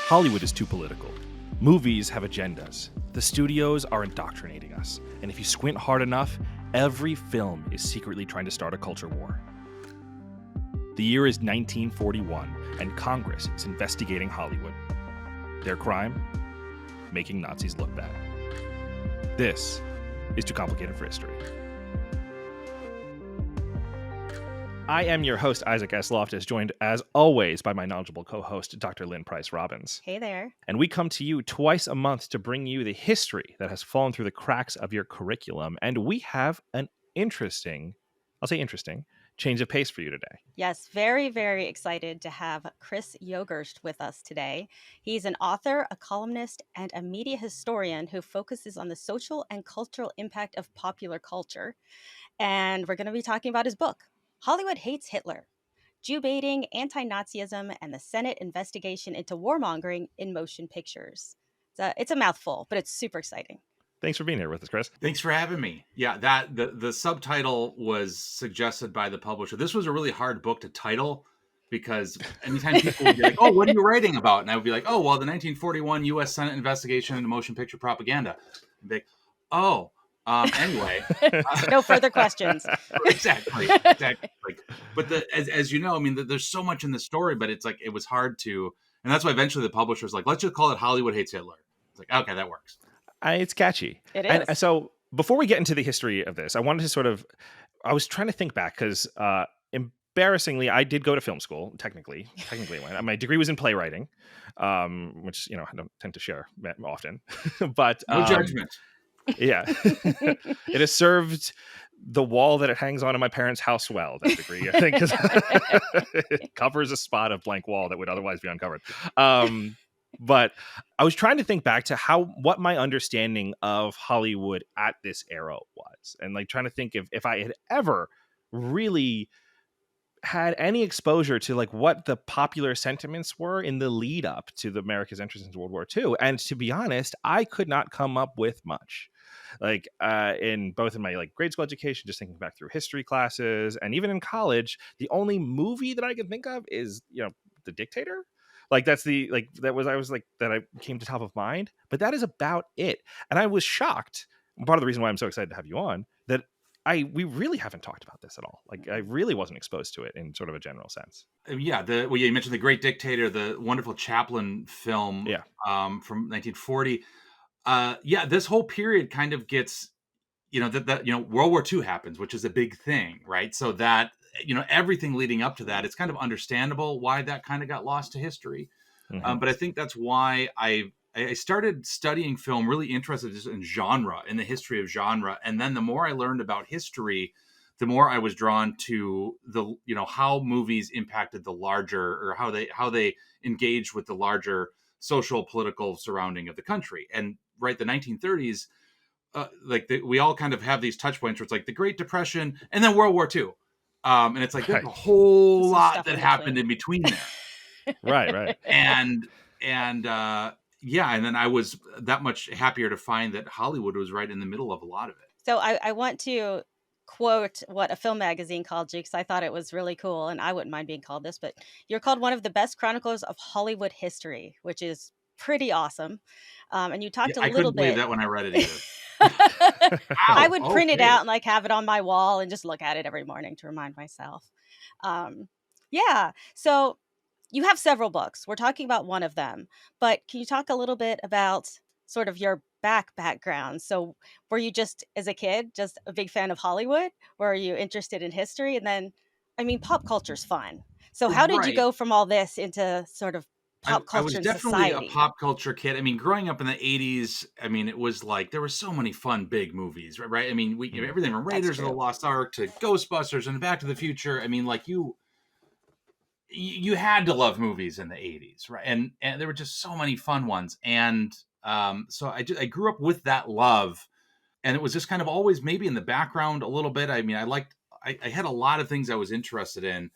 Hollywood is too political. Movies have agendas. The studios are indoctrinating us. And if you squint hard enough, every film is secretly trying to start a culture war. The year is 1941, and Congress is investigating Hollywood. Their crime? Making Nazis look bad. This is Too Complicated for History. I am your host, Isaac S. Loftus, joined as always by my knowledgeable co-host, Dr. Lynn Robbins. Hey there. And we come to you twice a month to bring you the history that has fallen through the cracks of your curriculum. And we have an interesting, change of pace for you today. Yes, very, very excited to have Chris Yogerst with us today. He's an author, a columnist, and a media historian who focuses on the social and cultural impact of popular culture. And we're going to be talking about his book, Hollywood Hates Hitler, Jew baiting, anti-Nazism, and the Senate investigation into warmongering in motion pictures. It's a mouthful, but it's super exciting. Thanks for being here with us, Chris. Thanks for having me. Yeah, the subtitle was suggested by the publisher. This was a really hard book to title because anytime people would be like, "Oh, what are you writing about?" and I would be like, "Oh, well, the 1941 U.S. Senate investigation into motion picture propaganda." And be like, "Oh, anyway." No further questions. Exactly. But as you know, I mean, there's so much in the story, but it's like it was hard to, and that's why eventually the publisher was like, "Let's just call it Hollywood Hates Hitler." It's like, okay, that works. It's catchy. It is. And so before we get into the history of this, I wanted to I was trying to think back because embarrassingly, I did go to film school, technically. My degree was in playwriting, which, I don't tend to share often. But no judgment. Yeah. It has served the wall that it hangs on in my parents' house well, that degree, I think, because it covers a spot of blank wall that would otherwise be uncovered. But I was trying to think back to what my understanding of Hollywood at this era was, and like trying to think if I had ever really had any exposure to like what the popular sentiments were in the lead up to America's entrance into World War II. And to be honest, I could not come up with much. Like in my like grade school education, just thinking back through history classes, and even in college, the only movie that I can think of is The Dictator. Like that came to top of mind, but that is about it. And I was shocked. Part of the reason why I'm so excited to have you on that we really haven't talked about this at all. Like I really wasn't exposed to it in sort of a general sense. Yeah. You mentioned The Great Dictator, the wonderful Chaplin film from 1940. This whole period kind of gets, World War II happens, which is a big thing, right? So that, everything leading up to that, it's kind of understandable why that kind of got lost to history. Mm-hmm. But I think that's why I started studying film, really interested in genre, in the history of genre. And then the more I learned about history, the more I was drawn to how movies impacted the larger, or how they engaged with the larger social, political surrounding of the country. And right, the 1930s, we all kind of have these touch points where it's like the Great Depression and then World War II. And it's like there's a whole lot that happened in between there. Right. And then I was that much happier to find that Hollywood was right in the middle of a lot of it. So I want to quote what a film magazine called you, because I thought it was really cool, and I wouldn't mind being called this, but you're called one of the best chroniclers of Hollywood history, which is pretty awesome. And you talked a little bit. I couldn't believe that when I read it either. I would print it out and like have it on my wall and just look at it every morning to remind myself. So you have several books. We're talking about one of them, but can you talk a little bit about sort of your background? So were you just, as a kid, just a big fan of Hollywood? Were you interested in history? And then, pop culture's fun. So how did you go from all this into sort of pop culture? I was definitely society? A pop culture kid. Growing up in the 80s, it was like there were so many fun big movies, right? Everything from Raiders of the Lost Ark to Ghostbusters and Back to the Future. You had to love movies in the 80s, right? And there were just so many fun ones. And so I grew up with that love, and it was just kind of always maybe in the background a little bit. I had a lot of things I was interested in.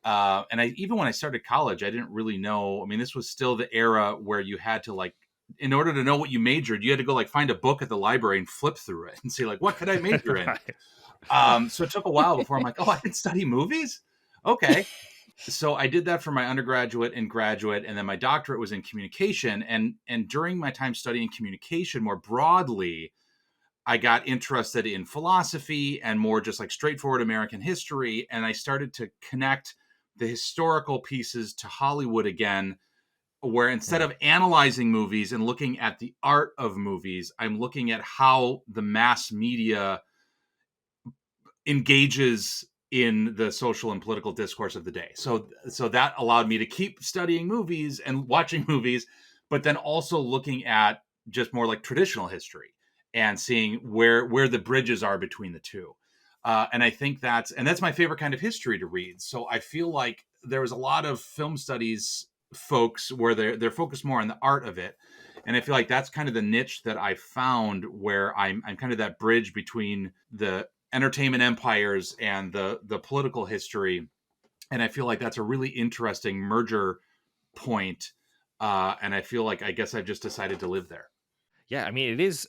And even when I started college, I didn't really know. This was still the era where you had to in order to know what you majored, you had to go find a book at the library and flip through it and see what could I major in? So it took a while before I'm like, oh, I can study movies? Okay. So I did that for my undergraduate and graduate, and then my doctorate was in communication. And during my time studying communication more broadly, I got interested in philosophy and more just like straightforward American history. And I started to connect the historical pieces to Hollywood again, where instead of analyzing movies and looking at the art of movies, I'm looking at how the mass media engages in the social and political discourse of the day. So that allowed me to keep studying movies and watching movies, but then also looking at just more like traditional history and seeing where the bridges are between the two. And I think that's my favorite kind of history to read. So I feel like there was a lot of film studies folks where they're focused more on the art of it. And I feel like that's kind of the niche that I found where I'm kind of that bridge between the entertainment empires and the political history. And I feel like that's a really interesting merger point. And I feel like I guess I've just decided to live there. Yeah, I mean, it is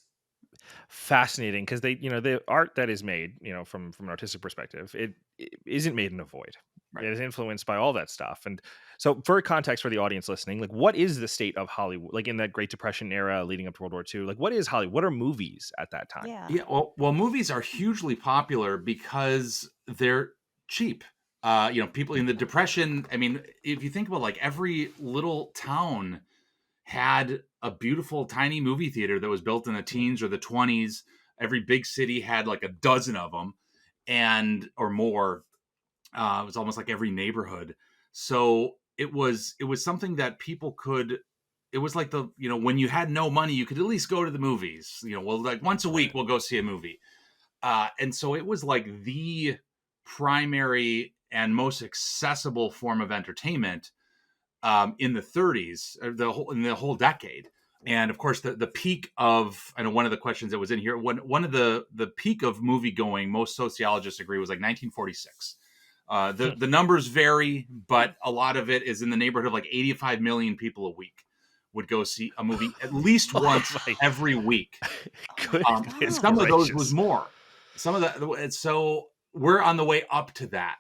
fascinating because the art that is made, from an artistic perspective, it isn't made in a void. Right. It is influenced by all that stuff. And so, for context for the audience listening, like, what is the state of Hollywood, like in that Great Depression era leading up to World War II? Like, what is Hollywood? What are movies at that time? Yeah. Yeah, well, movies are hugely popular because they're cheap. People in the Depression, I mean, if you think about like every little town had a beautiful tiny movie theater that was built in the teens or the 20s. Every big city had like a dozen of them or more. It was almost like every neighborhood. So it was something that people could. It was like when you had no money, you could at least go to the movies. Well, like once a week we'll go see a movie. And so it was like the primary and most accessible form of entertainment in the 30s, in the whole decade. And of course, the peak of, I know one of the questions that was in here, one of the peak of movie going, most sociologists agree, was like 1946. The numbers vary, but a lot of it is in the neighborhood of like 85 million people a week would go see a movie at least once every week. And some of those was more. Some of that. So we're on the way up to that.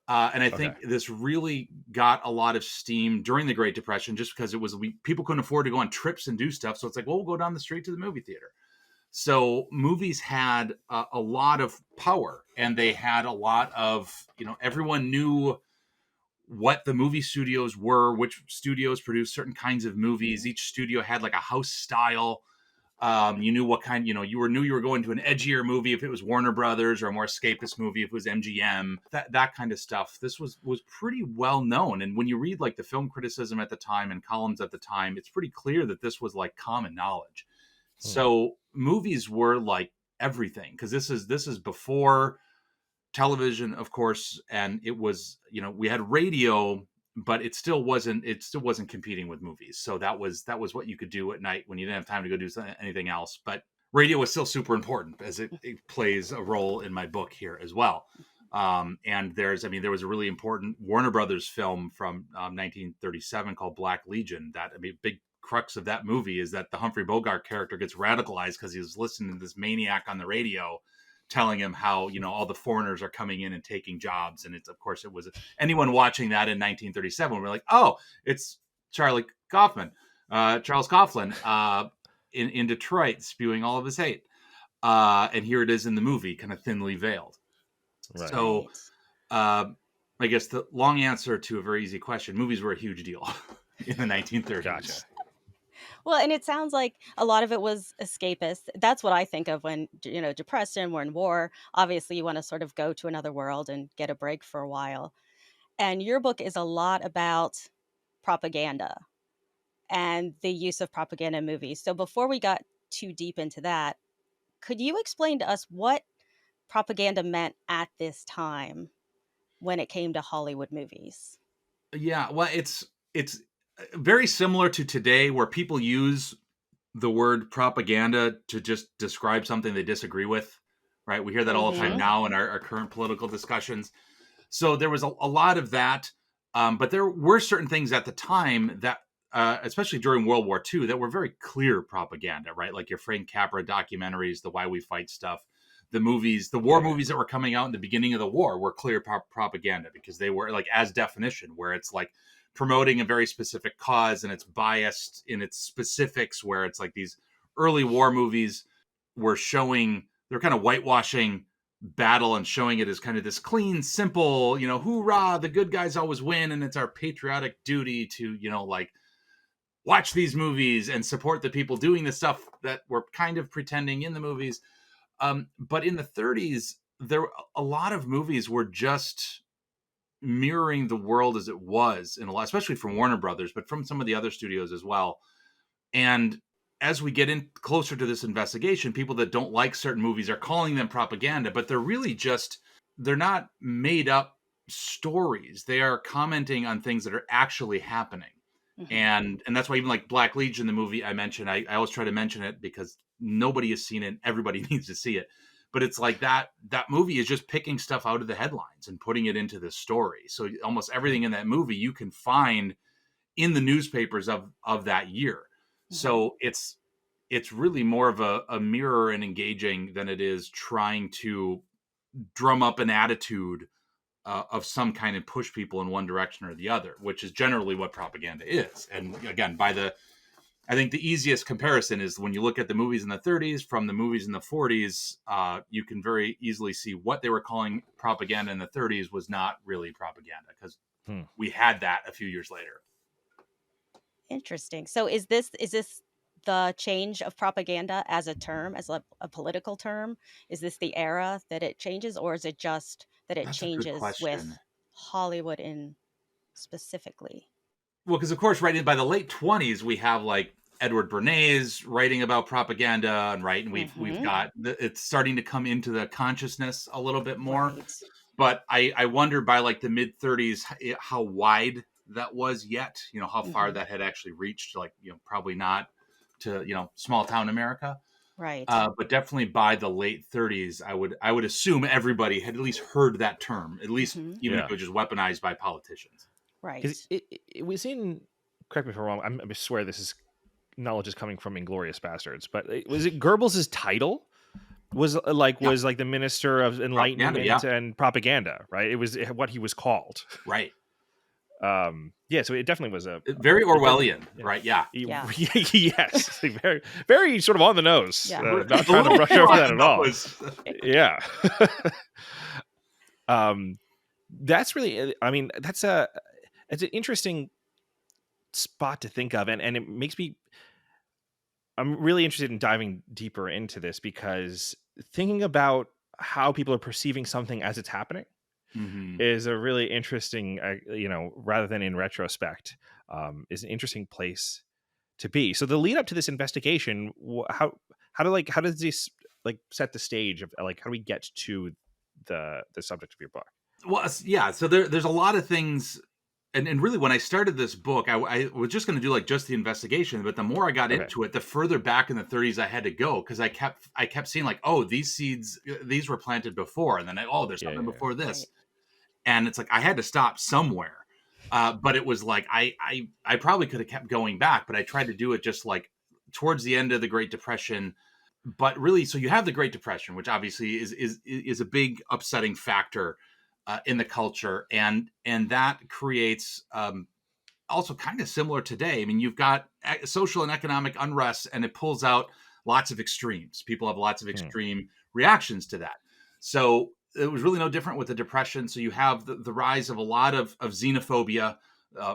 And I think this really got a lot of steam during the Great Depression, just because people couldn't afford to go on trips and do stuff. So it's like, well, we'll go down the street to the movie theater. So movies had a lot of power, and they had a lot of, everyone knew what the movie studios were, which studios produced certain kinds of movies. Each studio had like a house style. You knew what kind, you knew you were going to an edgier movie if it was Warner Brothers, or a more escapist movie if it was MGM, that kind of stuff. This was pretty well known. And when you read like the film criticism at the time and columns at the time, it's pretty clear that this was like common knowledge. So movies were like everything, because this is before television, of course, and it was, we had radio, but it still wasn't competing with movies. So that was what you could do at night when you didn't have time to go do anything else. But radio was still super important, as it plays a role in my book here as well. And there was a really important Warner Brothers film from 1937 called Black Legion. Big crux of that movie is that the Humphrey Bogart character gets radicalized because he was listening to this maniac on the radio telling him how, all the foreigners are coming in and taking jobs. And it was anyone watching that in 1937. We're like, oh, it's Charles Kaufman in Detroit spewing all of his hate. And here it is in the movie, kind of thinly veiled. Right. So I guess the long answer to a very easy question, movies were a huge deal in the 1930s. Gotcha. Well, and it sounds like a lot of it was escapist. That's what I think of when, depression, we're in war. Obviously, you want to sort of go to another world and get a break for a while. And your book is a lot about propaganda and the use of propaganda in movies. So before we got too deep into that, could you explain to us what propaganda meant at this time when it came to Hollywood movies? Yeah, well, it's very similar to today, where people use the word propaganda to just describe something they disagree with, right? We hear that all the time now in our current political discussions. So there was a lot of that, but there were certain things at the time that, especially during World War II, that were very clear propaganda, right? Like your Frank Capra documentaries, the Why We Fight stuff. the movies, the war movies that were coming out in the beginning of the war were clear propaganda, because they were like, as definition, where it's like promoting a very specific cause and it's biased in its specifics, where it's like these early war movies were showing, they're kind of whitewashing battle and showing it as kind of this clean, simple, you know, hoorah, the good guys always win, and it's our patriotic duty to, you know, like watch these movies and support the people doing the stuff that we're kind of pretending in the movies. But in the 30s, a lot of movies were just mirroring the world as it was, in a lot, especially from Warner Brothers, but from some of the other studios as well. And as we get in closer to this investigation, people that don't like certain movies are calling them propaganda, but they're really just, they're not made up stories. They are commenting on things that are actually happening. Mm-hmm. And that's why even like Black Legion, the movie I mentioned, I always try to mention it because nobody has seen it. Everybody needs to see it. But it's like that movie is just picking stuff out of the headlines and putting it into the story. So almost everything in that movie you can find in the newspapers of that year. Mm-hmm. So it's really more of a mirror and engaging than it is trying to drum up an attitude of some kind and push people in one direction or the other, which is generally what propaganda is. And again, I think the easiest comparison is when you look at the movies in the 30s from the movies in the 40s, you can very easily see what they were calling propaganda in the 30s was not really propaganda, because we had that a few years later. Interesting. So is this the change of propaganda as a term, as a political term? Is this the era that it changes, or is it just that it changes with Hollywood in specifically? Well, because of course, right by the late 20s, we have like Edward Bernays writing about propaganda, and we've got it's starting to come into the consciousness a little bit more. Right. But I wonder by like the mid 30s how wide that was yet. You know, how far that had actually reached. Like, you know, probably not to, you know, small town America. Right. But definitely by the late 30s, I would assume everybody had at least heard that term, at least even if it was just weaponized by politicians. Right. Because it was in, correct me if I'm wrong, I swear this is knowledge is coming from Inglourious Bastards, but was it Goebbels' title was like the Minister of Enlightenment and Propaganda, right? It was what he was called. Right. So it definitely was a very Orwellian, right? Yeah. Yes. Very, very sort of on the nose. Yeah. Not trying to brush over that at all. Yeah. That's really, I mean, it's an interesting spot to think of, and it makes me, I'm really interested in diving deeper into this, because thinking about how people are perceiving something as it's happening is a really interesting, rather than in retrospect, is an interesting place to be. So the lead up to this investigation, how does this like set the stage of like, how do we get to the subject of your book? Well, yeah. So there's a lot of things. And really, when I started this book, I was just going to do like just the investigation. But the more I got into it, the further back in the 30s I had to go, because I kept seeing like, oh, these seeds, these were planted before, and then there's something before this, right. And it's like I had to stop somewhere. But it was like I probably could have kept going back, but I tried to do it just like towards the end of the Great Depression. But really, so you have the Great Depression, which obviously is a big upsetting factor in the culture, and that creates also kind of similar today. I mean, you've got social and economic unrest, and it pulls out lots of extremes. People have lots of extreme reactions to that. So it was really no different with the Depression. So you have the rise of a lot of xenophobia,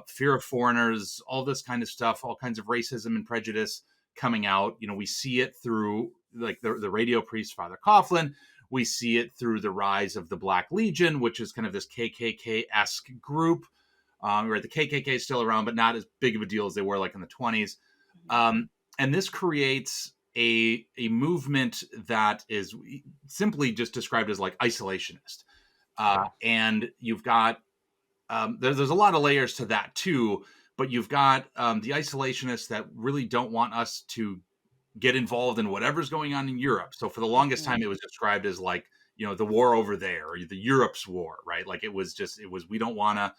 fear of foreigners, all this kind of stuff, all kinds of racism and prejudice coming out. You know, we see it through like the radio priest, Father Coughlin. We see it through the rise of the Black Legion, which is kind of this KKK-esque group. Where the KKK is still around, but not as big of a deal as they were like in the 20s. And this creates a movement that is simply just described as like isolationist. And you've got, there's a lot of layers to that too, but you've got the isolationists that really don't want us to get involved in whatever's going on in Europe. So for the longest time, it was described as like, you know, the war over there, or the Europe's war, right? Like it was, we don't want to,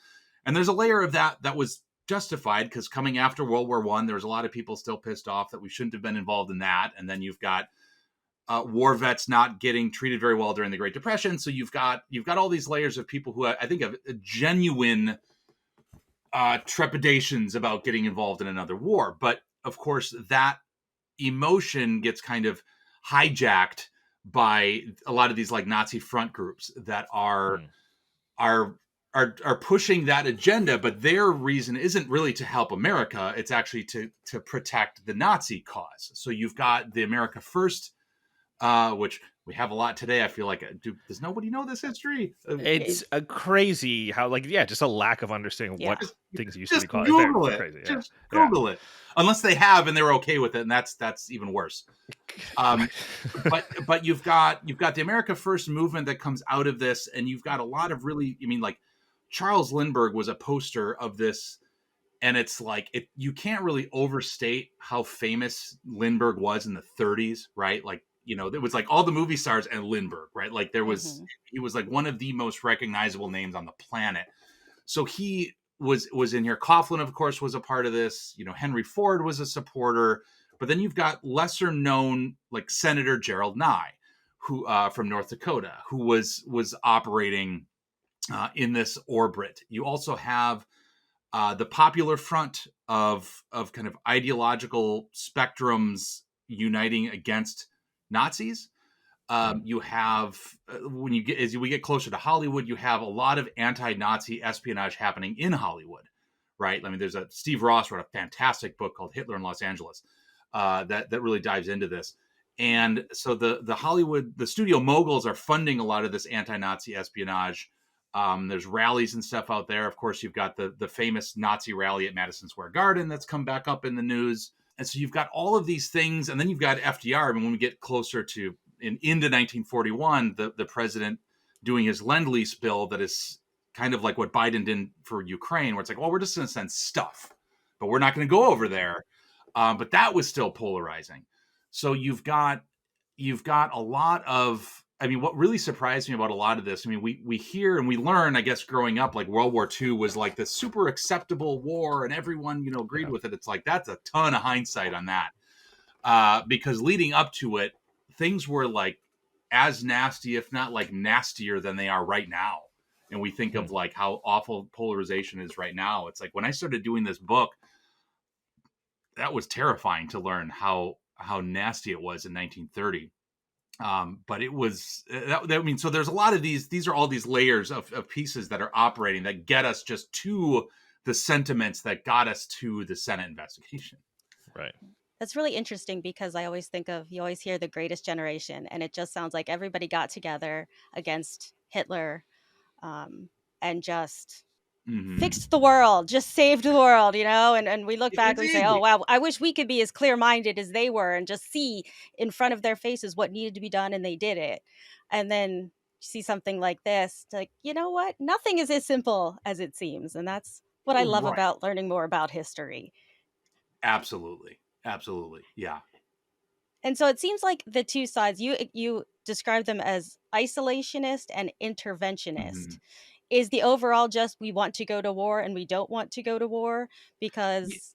and there's a layer of that was justified, because coming after World War I, there was a lot of people still pissed off that we shouldn't have been involved in that. And then you've got war vets not getting treated very well during the Great Depression. So you've got all these layers of people who I think have a genuine trepidations about getting involved in another war. But of course, that emotion gets kind of hijacked by a lot of these like Nazi front groups that are pushing that agenda, but their reason isn't really to help America. It's actually to protect the Nazi cause. So you've got the America First, which we have a lot today. I feel like, does nobody know this history? It's a crazy how, like, just a lack of understanding Yeah. what things used to be Just called. Google Very it. crazy. Just Google it. Unless they have and they were okay with it, and that's even worse. But you've got the America First movement that comes out of this, and you've got a lot of really, I mean, like Charles Lindbergh was a poster of this, and it's like you can't really overstate how famous Lindbergh was in the 30s, right? Like, you know, it was like all the movie stars and Lindbergh, right? Like there was, he was like one of the most recognizable names on the planet. So he was in here. Coughlin, of course, was a part of this. You know, Henry Ford was a supporter. But then you've got lesser known, like Senator Gerald Nye, who from North Dakota, who was operating in this orbit. You also have the Popular Front of kind of ideological spectrums uniting against Nazis. You have as we get closer to Hollywood, you have a lot of anti-Nazi espionage happening in Hollywood, right? I mean, there's Steve Ross wrote a fantastic book called Hitler in Los Angeles that really dives into this. And so the Hollywood, the studio moguls are funding a lot of this anti-Nazi espionage. There's rallies and stuff out there. Of course, you've got the famous Nazi rally at Madison Square Garden that's come back up in the news. And so you've got all of these things. And then you've got FDR. I mean, when we get closer to into 1941, the president doing his Lend-Lease bill that is kind of like what Biden did for Ukraine, where it's like, well, we're just going to send stuff, but we're not going to go over there. But that was still polarizing. So you've got a lot of, I mean, what really surprised me about a lot of this, I mean, we hear and we learn, I guess, growing up, like World War II was like this super acceptable war and everyone, you know, agreed with it. It's like, that's a ton of hindsight on that. Because leading up to it, things were like as nasty, if not like nastier than they are right now. And we think of like how awful polarization is right now. It's like when I started doing this book, that was terrifying to learn how nasty it was in 1930. But it was, I mean, so there's a lot of these are all these layers of pieces that are operating that get us just to the sentiments that got us to the Senate investigation. Right. That's really interesting because I always think of, you always hear the greatest generation, and it just sounds like everybody got together against Hitler and just fixed the world, just saved the world, you know? And we look back and we say, oh, wow, I wish we could be as clear-minded as they were and just see in front of their faces what needed to be done, and they did it. And then you see something like this, like, you know what? Nothing is as simple as it seems. And that's what I love about learning more about history. Absolutely. Absolutely. Yeah. And so it seems like the two sides, you describe them as isolationist and interventionist. Is the overall just we want to go to war and we don't want to go to war? Because,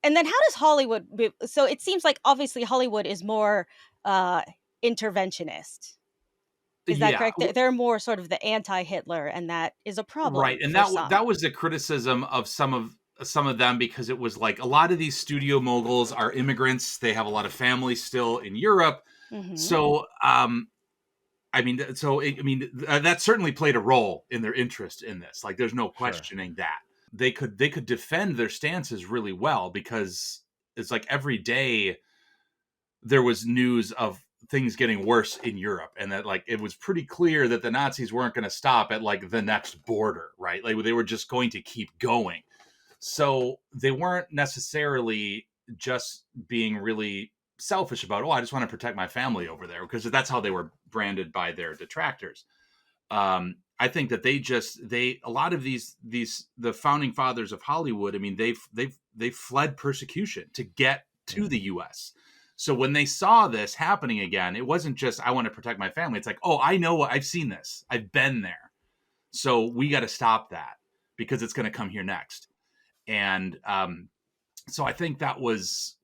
and then how does Hollywood, so it seems like obviously Hollywood is more interventionist. Is that correct? They're more sort of the anti-Hitler, and that is a problem. Right. And that was the criticism of some of them, because it was like a lot of these studio moguls are immigrants. They have a lot of families still in Europe. So, I mean, that certainly played a role in their interest in this. Like, there's no questioning that they could defend their stances really well, because it's like every day there was news of things getting worse in Europe, and that like it was pretty clear that the Nazis weren't going to stop at like the next border, right? Like they were just going to keep going. So they weren't necessarily just being really selfish about, oh, I just want to protect my family over there, because that's how they were branded by their detractors. I think that a lot of the founding fathers of Hollywood, I mean, they've fled persecution to get to the U.S. So when they saw this happening again, it wasn't just, I want to protect my family. It's like, oh, I know what, I've seen this. I've been there. So we got to stop that, because it's going to come here next. And so I think that was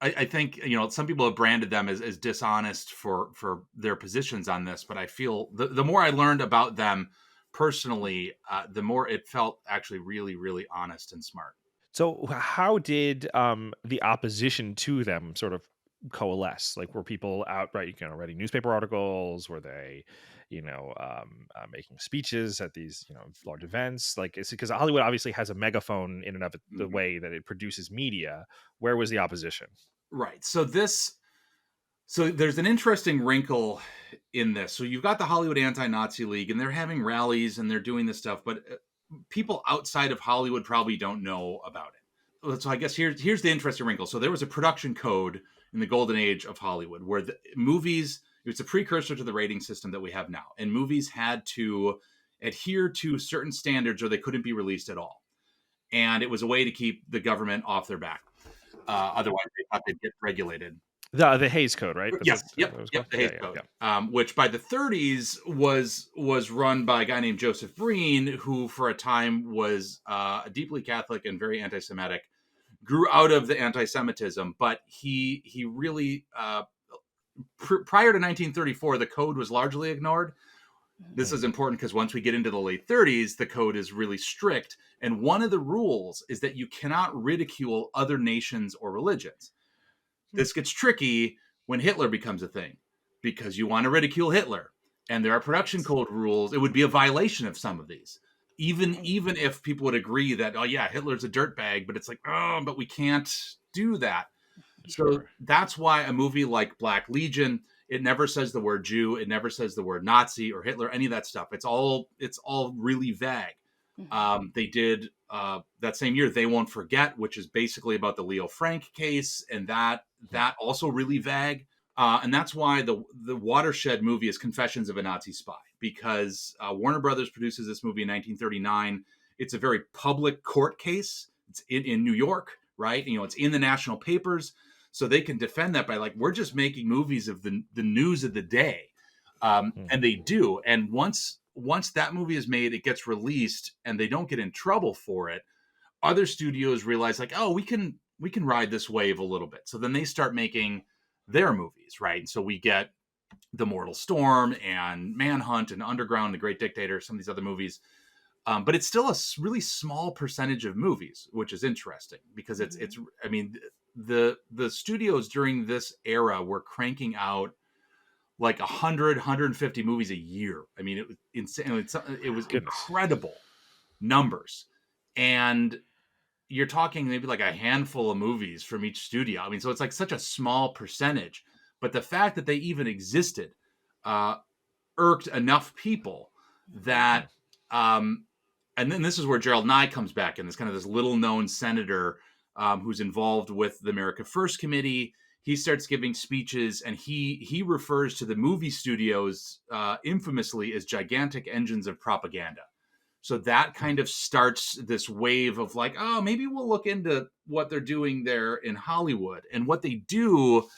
I think, some people have branded them as dishonest for their positions on this, but I feel the more I learned about them personally, the more it felt actually really, really honest and smart. So how did the opposition to them sort of coalesce? Like, were people outright, writing newspaper articles? Were they, making speeches at these, large events? Like, it's because Hollywood obviously has a megaphone in and of it, the Mhm. way that it produces media. Where was the opposition? Right. So there's an interesting wrinkle in this. So you've got the Hollywood Anti-Nazi League, and they're having rallies and they're doing this stuff, but people outside of Hollywood probably don't know about it. So I guess here's the interesting wrinkle. So there was a production code in the golden age of Hollywood where the movies, it was a precursor to the rating system that we have now, and movies had to adhere to certain standards or they couldn't be released at all. And it was a way to keep the government off their back. Otherwise, they thought they'd get regulated. The Hayes Code, right? That's Yes, what it was called. the Yeah, Hays yeah, Code, yeah. which by the 30s was run by a guy named Joseph Breen, who for a time was deeply Catholic and very anti-Semitic. Grew out of the anti-Semitism, but he really prior to 1934, the code was largely ignored. This is important because once we get into the late 30s, the code is really strict. And one of the rules is that you cannot ridicule other nations or religions. This gets tricky when Hitler becomes a thing because you want to ridicule Hitler. And there are production code rules. It would be a violation of some of these. Even if people would agree that, oh, yeah, Hitler's a dirtbag, but it's like, oh, but we can't do that. So Sure. that's why a movie like Black Legion, it never says the word Jew, it never says the word Nazi or Hitler, any of that stuff. It's all really vague. They did that same year They Won't Forget, which is basically about the Leo Frank case, and that also really vague. And that's why the watershed movie is Confessions of a Nazi Spy, because Warner Brothers produces this movie in 1939. It's a very public court case. It's in New York, right? It's in the national papers. So they can defend that by like, we're just making movies of the news of the day. And they do. And once that movie is made, it gets released and they don't get in trouble for it. Other studios realize like, oh, we can ride this wave a little bit. So then they start making their movies, right? And so we get The Mortal Storm and Manhunt and Underground, The Great Dictator, some of these other movies. But it's still a really small percentage of movies, which is interesting because it's I mean, the studios during this era were cranking out like 150 movies a year. I mean, it was insane. It was incredible numbers. And you're talking maybe like a handful of movies from each studio. I mean, so it's like such a small percentage. But the fact that they even existed irked enough people that, and then this is where Gerald Nye comes back in. This kind of this little known senator who's involved with the America First Committee. He starts giving speeches, and he refers to the movie studios infamously as gigantic engines of propaganda. So that kind of starts this wave of like, oh, maybe we'll look into what they're doing there in Hollywood. And what they do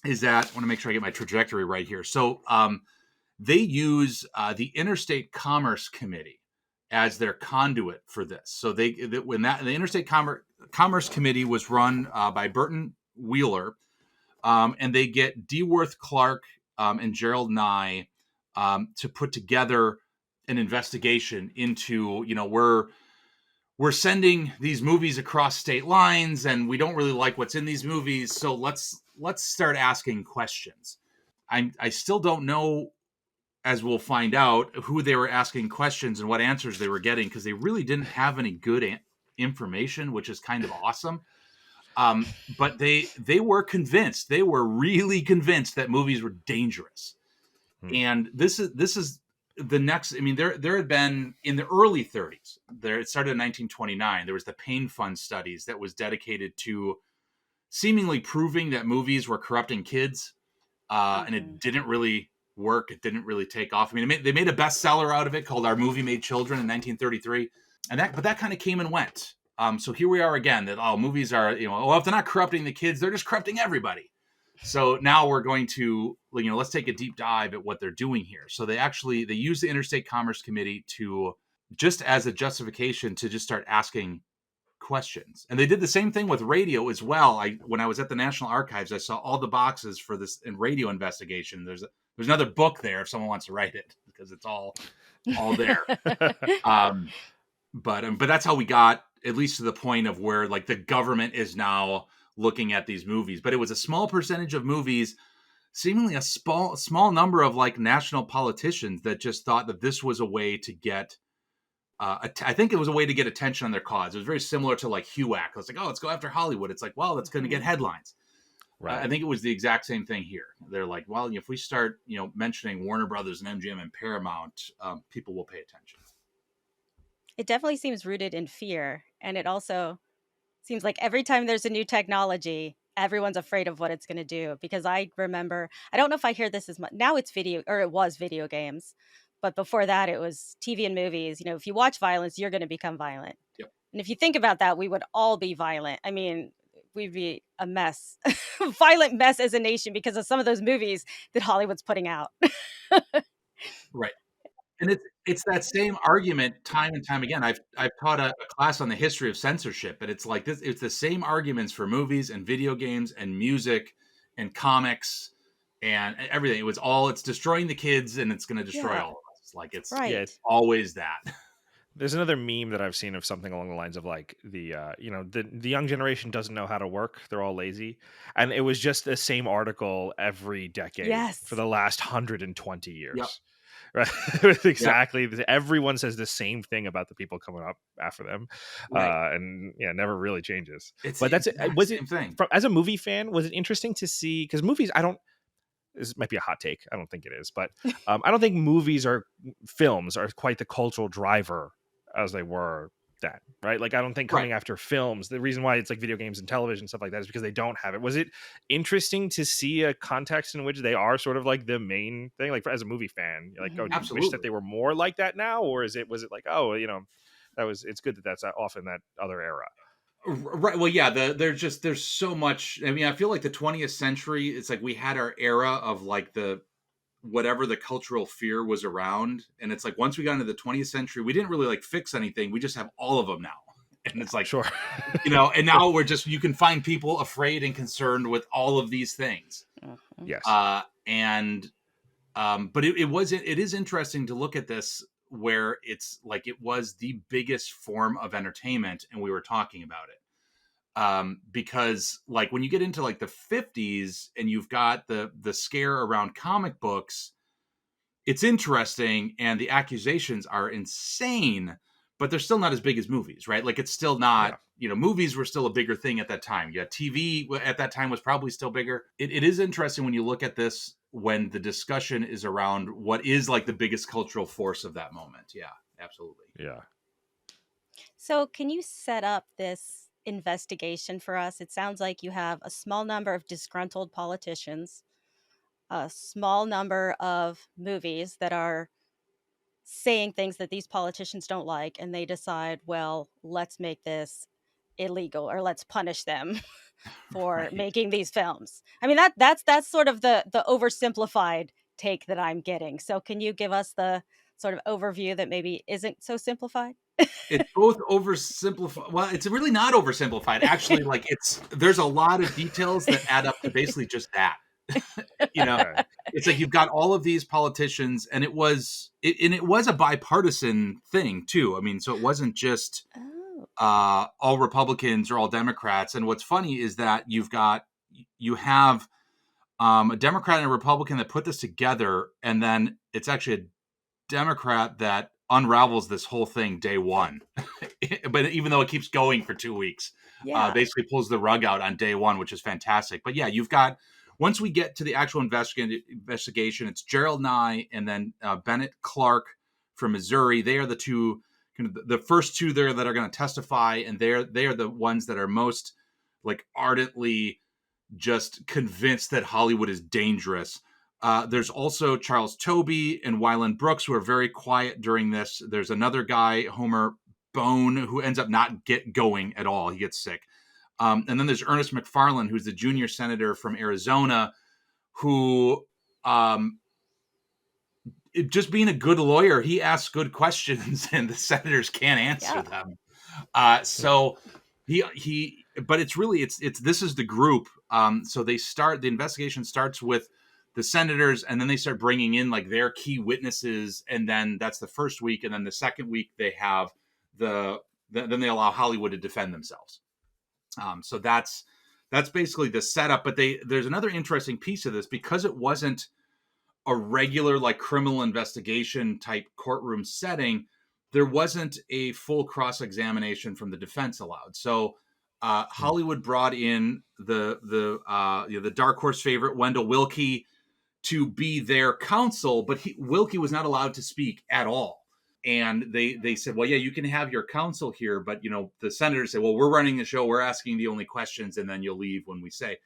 is that, I want to make sure I get my trajectory right here. So they use the Interstate Commerce Committee as their conduit for this. So the Interstate Commerce Committee was run by Burton Wheeler, and they get DeWorth Clark and Gerald Nye to put together an investigation into, we're sending these movies across state lines and we don't really like what's in these movies. So let's start asking questions. I still don't know, as we'll find out, who they were asking questions and what answers they were getting, because they really didn't have any good information, which is kind of awesome. But they were convinced. They were really convinced that movies were dangerous. And this is the next. I mean, there had been in the early 30s. It started in 1929. There was the Pain Fund studies that was dedicated to seemingly proving that movies were corrupting kids, and it didn't really work. It didn't really take off. I mean, they made a bestseller out of it called Our Movie Made Children in 1933, but that kind of came and went. So here we are again. That movies are, if they're not corrupting the kids, they're just corrupting everybody. So now we're going to, let's take a deep dive at what they're doing here. So they use the Interstate Commerce Committee to just as a justification to just start asking questions. And they did the same thing with radio as well. When I was at the National Archives, I saw all the boxes for this in radio investigation. There's another book there if someone wants to write it, because it's all there. But that's how we got at least to the point of where like the government is now looking at these movies. But it was a small percentage of movies, seemingly a small number of like national politicians that just thought that this was a way to get I think it was a way to get attention on their cause. It was very similar to like HUAC. It's like, oh, let's go after Hollywood. It's like, well, that's going to get headlines. Right. I think it was the exact same thing here. They're like, well, if we start, mentioning Warner Brothers and MGM and Paramount, people will pay attention. It definitely seems rooted in fear. And it also seems like every time there's a new technology, everyone's afraid of what it's going to do. Because I remember, I don't know if I hear this as much. Now it was video games. But before that, it was TV and movies. If you watch violence, you're going to become violent. Yep. And if you think about that, we would all be violent. I mean, we'd be a mess, violent mess as a nation because of some of those movies that Hollywood's putting out. Right. And it's that same argument time and time again. I've taught a class on the history of censorship, but it's like this. It's the same arguments for movies and video games and music and comics and everything. It's destroying the kids and it's going to destroy all of us. Like it's always that. There's another meme that I've seen of something along the lines of like the young generation doesn't know how to work. They're all lazy. And it was just the same article every decade for the last 120 years. Yep. Right. Exactly. Yep. Everyone says the same thing about the people coming up after them. Right. And never really changes. But that's it. Was it thing. As a movie fan, was it interesting to see, because movies, this might be a hot take. I don't think it is, but I don't think films are quite the cultural driver as they were then, right? Like, I don't think coming after films, the reason why it's like video games and television, stuff like that, is because they don't have it. Was it interesting to see a context in which they are sort of like the main thing? Like, as a movie fan, you're like, oh, do you wish that they were more like that now? Or was it like, oh, it's good that that's off in that other era? Right. Well, yeah, there's so much. I mean, I feel like the 20th century, it's like we had our era of like whatever the cultural fear was around. And it's like, once we got into the 20th century, we didn't really like fix anything. We just have all of them now. And it's like, sure. And now you can find people afraid and concerned with all of these things. Yes. But it is interesting to look at this where it's like it was the biggest form of entertainment, and we were talking about it because like when you get into like the 50s and you've got the scare around comic books, it's interesting and the accusations are insane, but they're still not as big as movies, right? Like it's still not, movies were still a bigger thing at that time. Yeah, TV at that time was probably still bigger. It is interesting when you look at this, when the discussion is around what is like the biggest cultural force of that moment. Yeah, absolutely. Yeah. So can you set up this investigation for us? It sounds like you have a small number of disgruntled politicians, a small number of movies that are saying things that these politicians don't like, and they decide, well, let's make this illegal, or let's punish them for making these films. I mean, that's sort of the oversimplified take that I'm getting. So can you give us the sort of overview that maybe isn't so simplified? It's both oversimplified. Well, it's really not oversimplified. Actually, like there's a lot of details that add up to basically just that. It's like you've got all of these politicians, and it was a bipartisan thing too. I mean, so it wasn't just all Republicans or all Democrats. And what's funny is that you have a Democrat and a Republican that put this together, and then it's actually a Democrat that unravels this whole thing day one. But even though it keeps going for 2 weeks, basically pulls the rug out on day one, which is fantastic. But yeah, you've got, once we get to the actual investigation, it's Gerald Nye and then Bennett Clark from Missouri. They are the two, kind of the first two there that are going to testify, and they are the ones that are most like ardently just convinced that Hollywood is dangerous. There's also Charles Tobey and Wyland Brooks, who are very quiet during this. There's another guy, Homer Bone, who ends up not going at all. He gets sick. And then there's Ernest McFarland, who's the junior senator from Arizona, who, just being a good lawyer, he asks good questions and the senators can't answer them. So But it's really, this is the group. So the investigation starts with the senators, and then they start bringing in like their key witnesses, and then that's the first week, and then the second week they have then they allow Hollywood to defend themselves. So that's basically the setup. But there's another interesting piece of this, because it wasn't a regular like criminal investigation type courtroom setting. There wasn't a full cross-examination from the defense allowed. So Hollywood brought in the dark horse favorite Wendell Willkie to be their counsel, but Willkie was not allowed to speak at all. And they said, well, yeah, you can have your counsel here, but the senators said, well, we're running the show, we're asking the only questions, and then you'll leave when we say.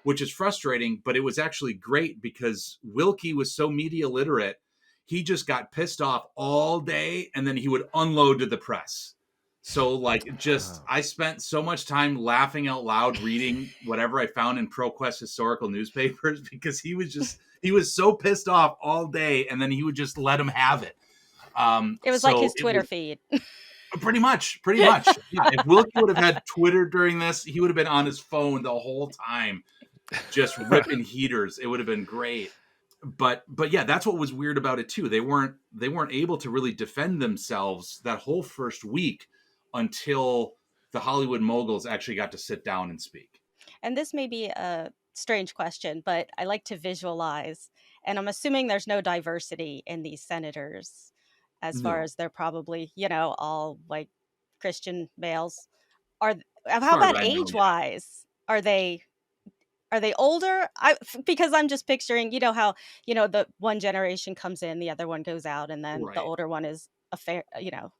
Which is frustrating, but it was actually great because Willkie was so media literate, he just got pissed off all day, and then he would unload to the press. So I spent so much time laughing out loud reading whatever I found in ProQuest historical newspapers, because he was so pissed off all day, and then he would just let him have it. It was like his Twitter feed. Pretty much. Yeah, if Willkie would have had Twitter during this, he would have been on his phone the whole time, just ripping heaters. It would have been great. But yeah, that's what was weird about it too. They weren't able to really defend themselves that whole first week until the Hollywood moguls actually got to sit down and speak. And this may be a strange question, but I like to visualize, and I'm assuming there's no diversity in these senators, as far as they're probably, all like Christian males. How about age-wise? Are they older? Because I'm just picturing, how, the one generation comes in, the other one goes out, and then the older one is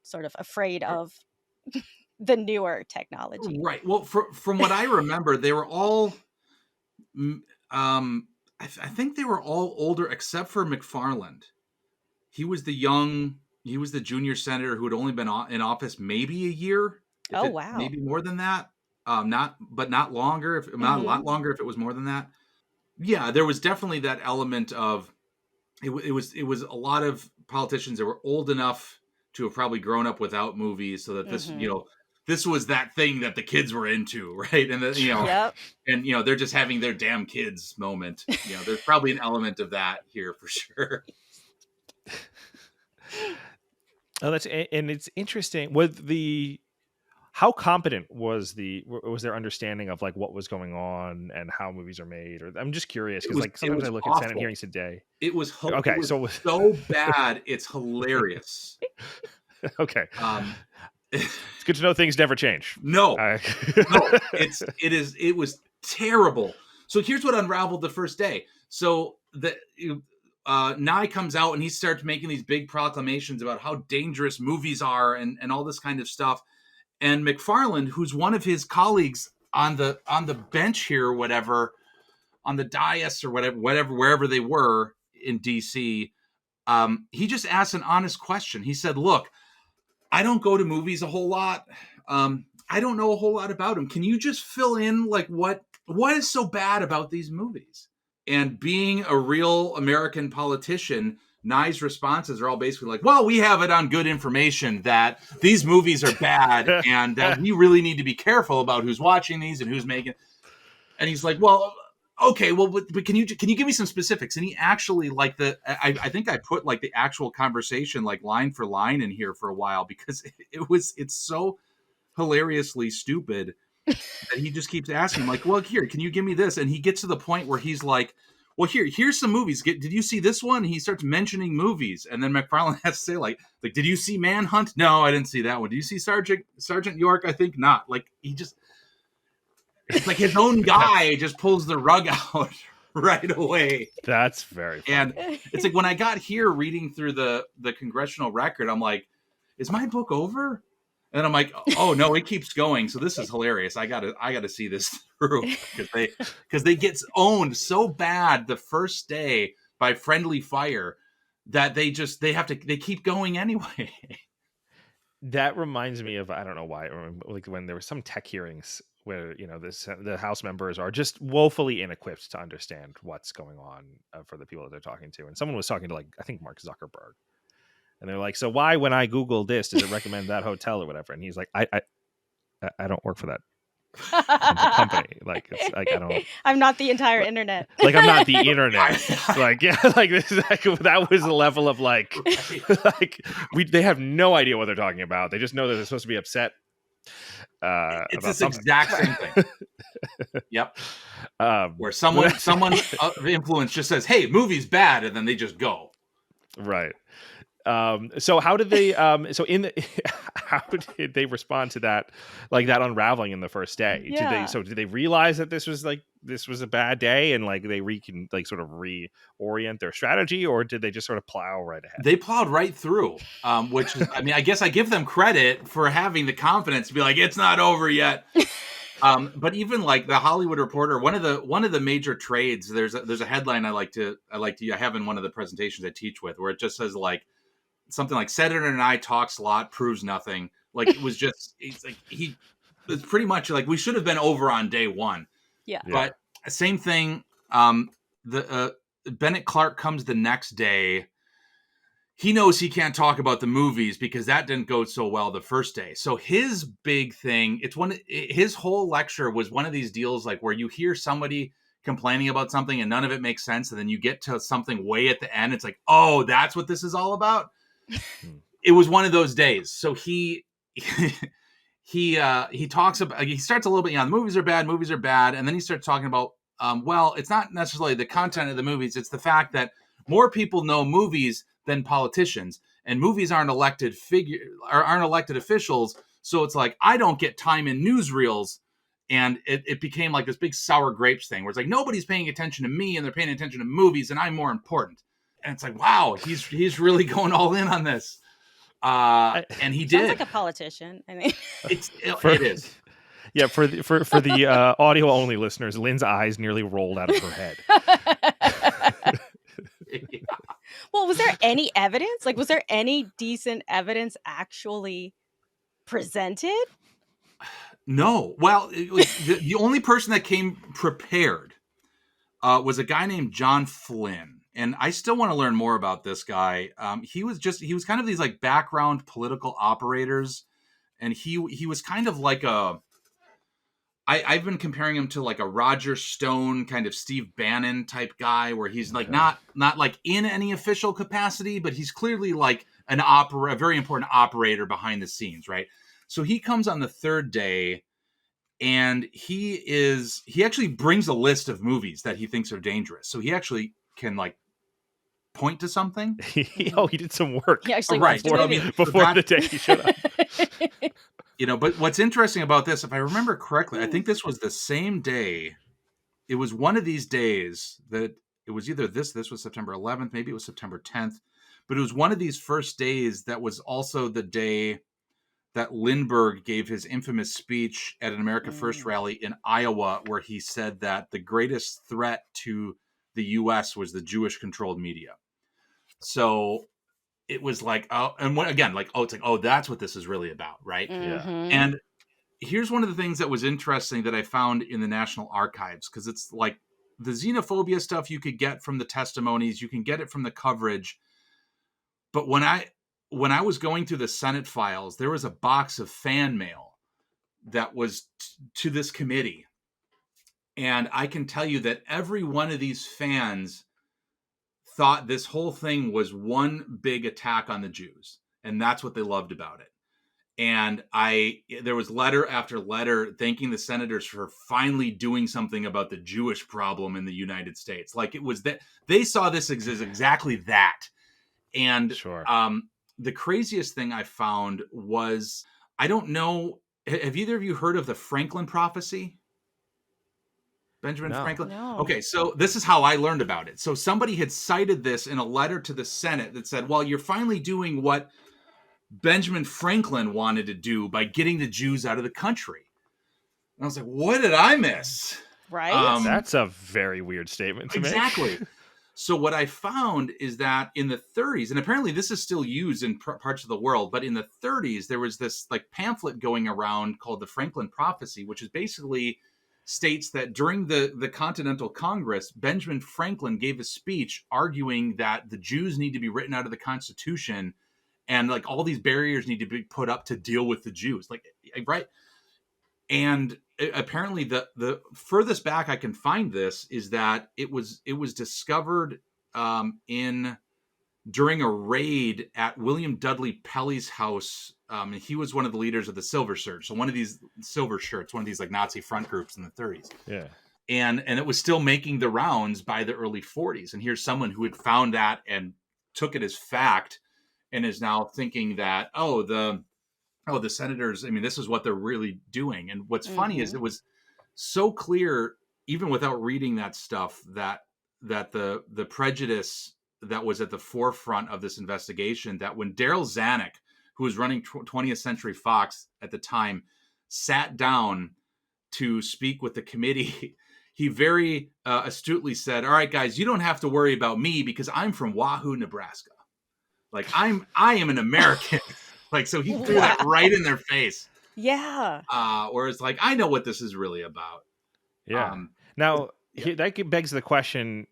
sort of afraid of the newer technology. Right. Well, from what I remember, they were all, I think they were all older except for McFarland. He was the junior senator who had only been in office maybe a year. Wow. Maybe more than that. Not longer. Not a lot longer if it was more than that. Yeah, there was definitely that element of it was a lot of politicians that were old enough to have probably grown up without movies, so that this this was that thing that the kids were into, right? And yep. And they're just having their damn kids moment. There's probably an element of that here for sure. Oh, it's interesting. How competent was their understanding of like what was going on and how movies are made? Or I'm just curious because like sometimes I look at Senate hearings today. It was okay, so bad, it's hilarious. Okay, it's good to know things never change. No, it was terrible. So here's what unraveled the first day. So Nye comes out and he starts making these big proclamations about how dangerous movies are and all this kind of stuff. And McFarland, who's one of his colleagues on the bench here or whatever, on the dais or whatever, wherever they were in DC, he just asked an honest question. He said, look, I don't go to movies a whole lot. I don't know a whole lot about them. Can you just fill in like what is so bad about these movies? And being a real American politician, Nye's responses are all basically like, well, we have it on good information that these movies are bad and that we really need to be careful about who's watching these and who's making. And he's like, well, okay, well, but can you give me some specifics? And he actually I think I put like the actual conversation like line for line in here for a while because it's so hilariously stupid that he just keeps asking like, well, here, can you give me this? And he gets to the point where he's like, well, here's some movies. Did you see this one? And he starts mentioning movies. And then McFarland has to say like, did you see Manhunt? No, I didn't see that one. Do you see Sergeant York? I think not. Like it's like his own guy just pulls the rug out right away. That's very funny. And it's like when I got here reading through the congressional record, I'm like, is my book over? And I'm like, oh no, it keeps going. So this is hilarious. I gotta see this through because they get owned so bad the first day by friendly fire that they keep going anyway. That reminds me of, I don't know why, like when there were some tech hearings where the House members are just woefully inequipped to understand what's going on for the people that they're talking to, and someone was talking to like I think Mark Zuckerberg. And they're like, so why, when I Google this, does it recommend that hotel or whatever? And he's like, I don't work for that company. Like, it's like, I don't. I'm not the entire internet. Like, I'm not the internet. Like, yeah, like this is like, that was the level of like, like they have no idea what they're talking about. They just know that they're supposed to be upset. It's about this something. exact same thing. Yep. Where someone of influence just says, "Hey, movie's bad," and then they just go. Right. So how did they? How did they respond to that? Like that unraveling in the first day? Yeah. Did they realize that this was a bad day, and like they sort of reorient their strategy, or did they just sort of plow right ahead? They plowed right through, which is, I mean, I guess I give them credit for having the confidence to be like, it's not over yet. But even like the Hollywood Reporter, one of the major trades, there's a headline I have in one of the presentations I teach with, where it just says like something like Senator and I talks a lot, proves nothing. Like it was just, it's pretty much like we should have been over on day one. Yeah. But same thing. Bennett Clark comes the next day. He knows he can't talk about the movies because that didn't go so well the first day. So his big thing, his whole lecture was one of these deals like where you hear somebody complaining about something and none of it makes sense, and then you get to something way at the end. It's like, oh, that's what this is all about. It was one of those days. So he talks about, he starts a little bit, the movies are bad, and then he starts talking about, well, it's not necessarily the content of the movies, it's the fact that more people know movies than politicians, and movies aren't elected officials. So it's like, I don't get time in newsreels. And it became like this big sour grapes thing where it's like, nobody's paying attention to me and they're paying attention to movies and I'm more important. And it's like, wow, he's really going all in on this. And he did. Sounds like a politician. I mean, it is. Yeah, for the audio only listeners, Lynn's eyes nearly rolled out of her head. Yeah. Well, was there any evidence? Like, was there any decent evidence actually presented? No. Well, the only person that came prepared was a guy named John Flynn. And I still want to learn more about this guy. He was kind of these like background political operators. And he was kind of like I've been comparing him to like a Roger Stone kind of Steve Bannon type guy, where he's like not like in any official capacity, but he's clearly like a very important operator behind the scenes, right? So he comes on the third day, and he actually brings a list of movies that he thinks are dangerous. So he actually can like point to something. He did some work. He actually right before the day he showed up. But what's interesting about this, if I remember correctly, I think this was the same day. It was one of these days that it was either this was September 11th, maybe it was September 10th, but it was one of these first days that was also the day that Lindbergh gave his infamous speech at an America First rally in Iowa, where he said that the greatest threat to the U.S. was the Jewish-controlled media. So it was like, that's what this is really about, right? Mm-hmm. And here's one of the things that was interesting that I found in the National Archives, because it's like the xenophobia stuff you could get from the testimonies, you can get it from the coverage. But when I was going through the Senate files, there was a box of fan mail that was to this committee. And I can tell you that every one of these fans thought this whole thing was one big attack on the Jews. And that's what they loved about it. And there was letter after letter thanking the senators for finally doing something about the Jewish problem in the United States. Like it was that they saw this as exactly that. And sure. The craziest thing I found was, I don't know, have either of you heard of the Franklin prophecy? Benjamin Franklin? No. Okay, so this is how I learned about it. So somebody had cited this in a letter to the Senate that said, well, you're finally doing what Benjamin Franklin wanted to do by getting the Jews out of the country. And I was like, what did I miss? Right? That's a very weird statement to make. Exactly. So what I found is that in the 30s, and apparently this is still used in parts of the world, but in the 30s, there was this like pamphlet going around called the Franklin Prophecy, which is basically states that during the Continental Congress, Benjamin Franklin gave a speech arguing that the Jews need to be written out of the Constitution, and like all these barriers need to be put up to deal with the Jews. Like, right? And apparently the furthest back I can find this is that it was discovered in during a raid at William Dudley Pelley's house. And he was one of the leaders of the Silver Surge. So one of these silver shirts, one of these like Nazi front groups in the 30s. Yeah. And it was still making the rounds by the early 40s. And here's someone who had found that and took it as fact and is now thinking that, the senators, I mean, this is what they're really doing. And what's funny is it was so clear, even without reading that stuff, that the prejudice that was at the forefront of this investigation, that when Daryl Zanuck, who was running 20th Century Fox at the time, sat down to speak with the committee, he very astutely said, all right, guys, you don't have to worry about me because I'm from Wahoo, Nebraska. Like I am an American. Like, so he threw that right in their face. Yeah. Whereas like, I know what this is really about. Yeah. Now that begs the question,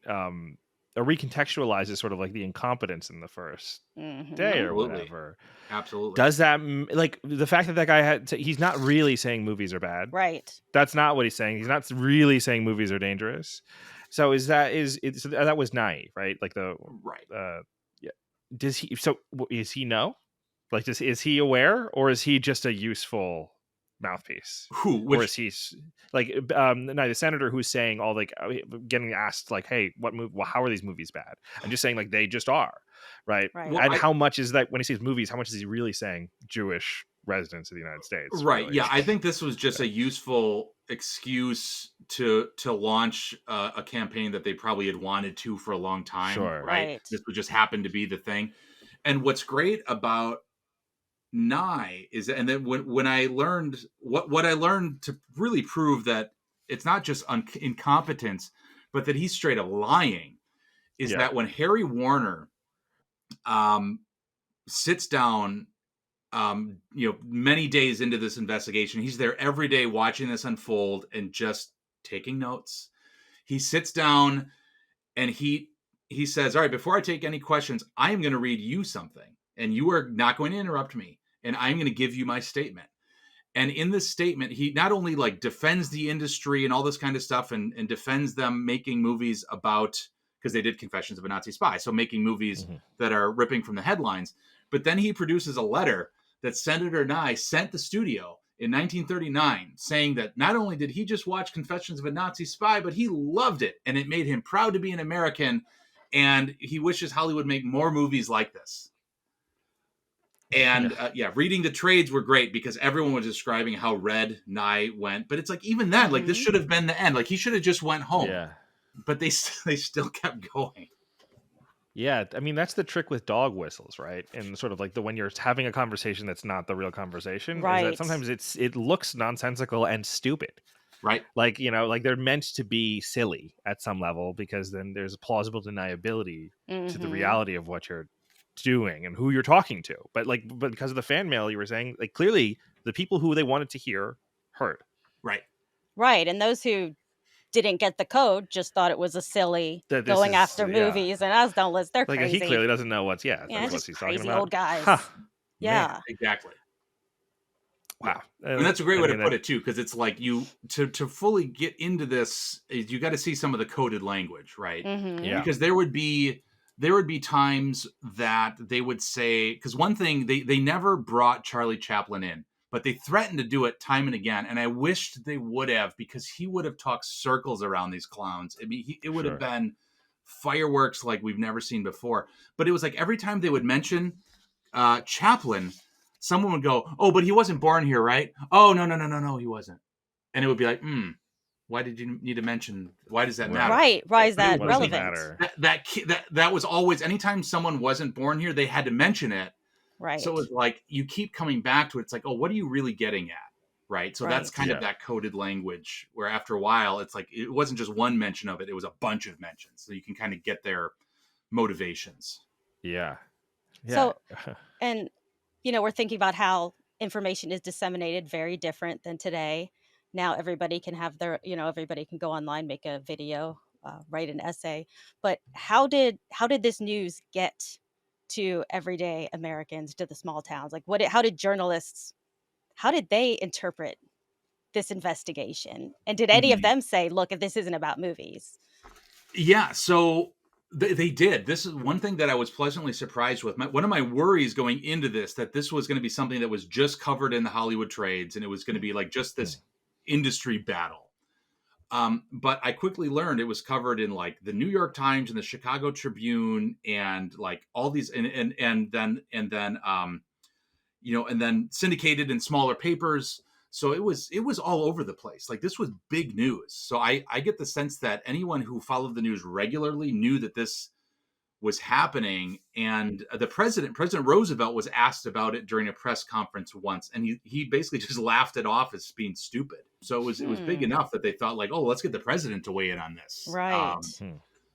or recontextualizes sort of like the incompetence in the first day or whatever. Absolutely. Does that, like, the fact that guy he's not really saying movies are bad. Right. That's not what he's saying. He's not really saying movies are dangerous. So so that was naive, right? Like yeah. Is he no? Like, is he aware, or is he just a useful mouthpiece? Or is he like the senator who's saying all like getting asked like, hey, what movie? Well, how are these movies bad? I'm just saying like they just are, right? Right. Well, and how much is that when he says movies? How much is he really saying Jewish residents of the United States? Right. Really? Yeah, I think this was just a useful excuse to launch a campaign that they probably had wanted to for a long time. Sure. Right. This would just happen to be the thing. And what's great about Nye is, and then when I learned what I learned to really prove that it's not just incompetence, but that he's straight up lying, is that when Harry Warner sits down, many days into this investigation, he's there every day watching this unfold and just taking notes. He sits down and he says, all right, before I take any questions, I am going to read you something and you are not going to interrupt me. And I'm going to give you my statement. And in this statement, he not only like defends the industry and all this kind of stuff and defends them making movies about, because they did Confessions of a Nazi Spy, so making movies that are ripping from the headlines, but then he produces a letter that Senator Nye sent the studio in 1939 saying that not only did he just watch Confessions of a Nazi Spy, but he loved it and it made him proud to be an American and he wishes Hollywood make more movies like this. And reading the trades were great because everyone was describing how red Nye went. But it's like, even then, like this should have been the end. Like he should have just went home. Yeah. But they still kept going. Yeah, I mean that's the trick with dog whistles, right? And sort of like when you're having a conversation that's not the real conversation, right? Is that sometimes it looks nonsensical and stupid, right? Like like they're meant to be silly at some level because then there's plausible deniability to the reality of what you're doing and who you're talking to, but because of the fan mail you were saying, like clearly the people who they wanted to hear heard. Right, and those who didn't get the code just thought it was a silly going after movies and as don't list, they're like crazy. He clearly doesn't know what's just what he's crazy talking about. Old guys. Yeah, exactly. Wow. And that's a great way to put it too, because it's like you to fully get into this, you got to see some of the coded language, right? Because there would be times that they would say, because one thing, they never brought Charlie Chaplin in, but they threatened to do it time and again. And I wished they would have, because he would have talked circles around these clowns. I mean, it would have been fireworks like we've never seen before. But it was like every time they would mention Chaplin, someone would go, oh, but he wasn't born here, right? Oh, no, he wasn't. And it would be like, why did you need to mention? Why does that matter? Right. Why is that relevant? That was always, anytime someone wasn't born here, they had to mention it. Right. So it was like, you keep coming back to it. It's like, oh, what are you really getting at? Right. So that's kind of that coded language where after a while, it's like, it wasn't just one mention of it. It was a bunch of mentions. So you can kind of get their motivations. Yeah. So, and, we're thinking about how information is disseminated very different than today. Now everybody can have everybody can go online, make a video, write an essay. But how did this news get to everyday Americans, to the small towns? Like how did journalists, how did they interpret this investigation? And did any of them say, look, this isn't about movies? Yeah, so they did. This is one thing that I was pleasantly surprised with. One of my worries going into this, that this was going to be something that was just covered in the Hollywood trades, and it was going to be like just this industry battle. But I quickly learned it was covered in like the New York Times and the Chicago Tribune and like all these, and then and then syndicated in smaller papers. So it was all over the place. Like this was big news. So I get the sense that anyone who followed the news regularly knew that this was happening. And President Roosevelt was asked about it during a press conference once, and he basically just laughed it off as being stupid. So it was big enough that they thought like, oh, let's get the president to weigh in on this. Right.